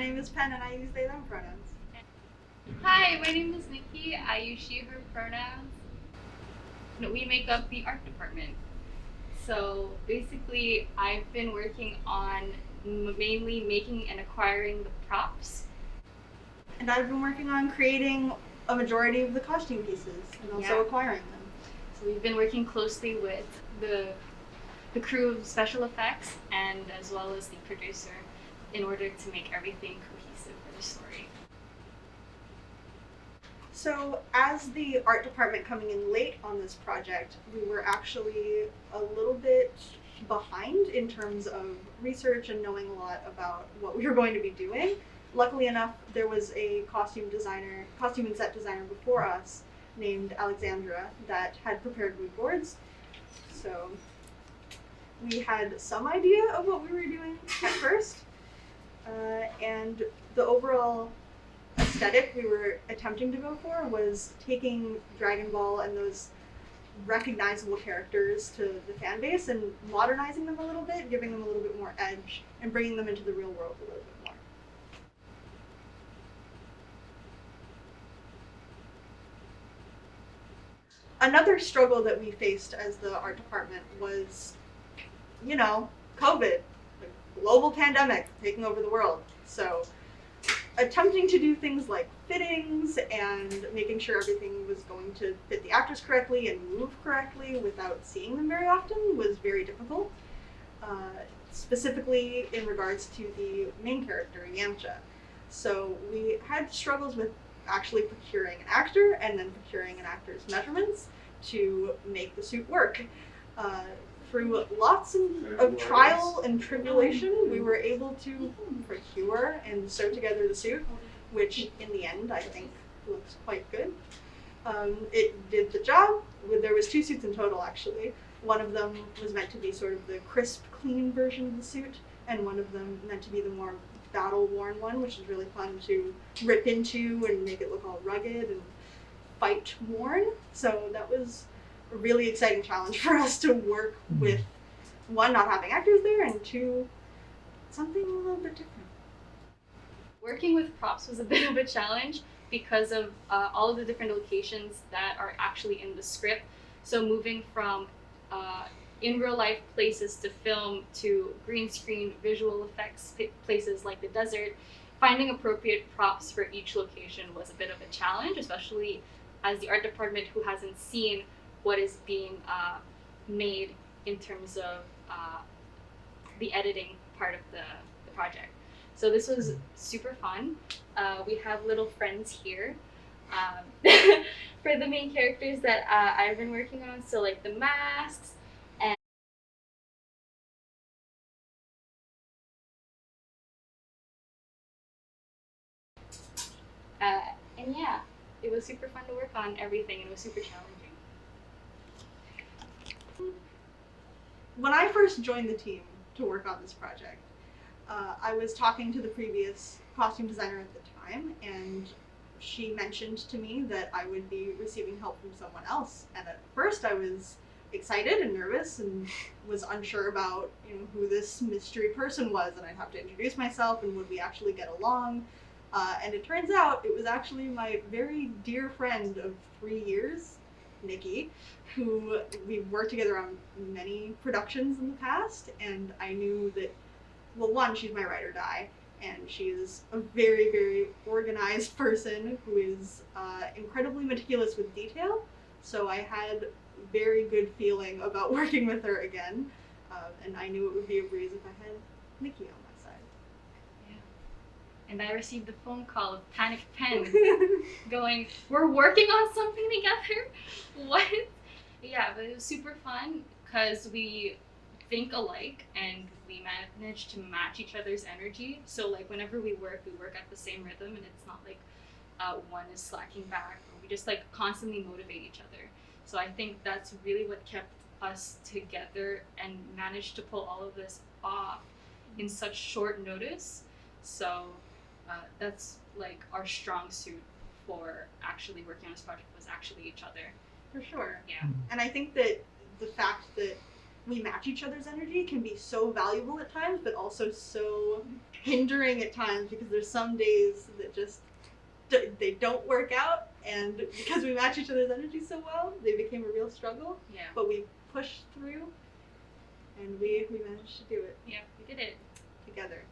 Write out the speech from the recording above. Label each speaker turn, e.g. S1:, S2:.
S1: name is Pen and I use they, them pronouns.
S2: Hi, my name is Nikki. I use she, her pronouns. We make up the art department. So basically, I've been working on mainly making and acquiring the props.
S1: And I've been working on creating a majority of the costume pieces and also acquiring them.
S2: So we've been working closely with the crew of special effects and as well as the producer in order to make everything cohesive for the story.
S1: So as the art department coming in late on this project, we were actually a little bit behind in terms of research and knowing a lot about what we were going to be doing. Luckily enough, there was a costume and set designer before us named Alexandra that had prepared mood boards. So we had some idea of what we were doing at first, and the overall aesthetic we were attempting to go for was taking Dragon Ball and those recognizable characters to the fan base and modernizing them a little bit, giving them a little bit more edge, and bringing them into the real world a little bit more. Another struggle that we faced as the art department was, COVID, the global pandemic taking over the world. So attempting to do things like fittings and making sure everything was going to fit the actors correctly and move correctly without seeing them very often was very difficult, specifically in regards to the main character, Yamcha. So we had struggles with actually procuring an actor and then procuring an actor's measurements to make the suit work. Through lots of trial and tribulation, we were able to procure and sew together the suit, which in the end I think looks quite good. It did the job. There was 2 suits in total actually. One of them was meant to be sort of the crisp, clean version of the suit, and one of them meant to be the more battle-worn one, which is really fun to rip into and make it look all rugged and fight-worn. So that was a really exciting challenge for us to work with, 1, not having actors there, and 2, something a little bit different.
S2: Working with props was a bit of a challenge because of all of the different locations that are actually in the script. So moving from in real life places to film to green screen visual effects places like the desert, finding appropriate props for each location was a bit of a challenge, especially as the art department who hasn't seen what is being made in terms of the editing part of the project. So this was super fun. We have little friends here for the main characters that I've been working on. So like the masks and yeah, it was super fun to work on everything and it was super challenging.
S1: When I first joined the team to work on this project, I was talking to the previous costume designer at the time, and she mentioned to me that I would be receiving help from someone else. And at first I was excited and nervous and was unsure about who this mystery person was, and I'd have to introduce myself and would we actually get along. And it turns out it was actually my very dear friend of 3 years, Nikki, who we've worked together on many productions in the past, and I knew that, well, 1, she's my ride or die, and she is a very, very organized person who is incredibly meticulous with detail, so I had very good feeling about working with her again, and I knew it would be a breeze if I had Nikki on my side.
S2: And I received a phone call of Panic Pen going, "We're working on something together?" What? Yeah, but it was super fun because we think alike and we managed to match each other's energy. So like whenever we work at the same rhythm, and it's not like one is slacking back, or we just like constantly motivate each other. So I think that's really what kept us together and managed to pull all of this off in such short notice. So that's like our strong suit for actually working on this project was actually each other.
S1: For sure.
S2: Yeah.
S1: And I think that the fact that we match each other's energy can be so valuable at times, but also so hindering at times, because there's some days that just they don't work out, and because we match each other's energy so well, they became a real struggle.
S2: Yeah.
S1: But we pushed through, and we managed to do it.
S2: Yeah, we did it
S1: together.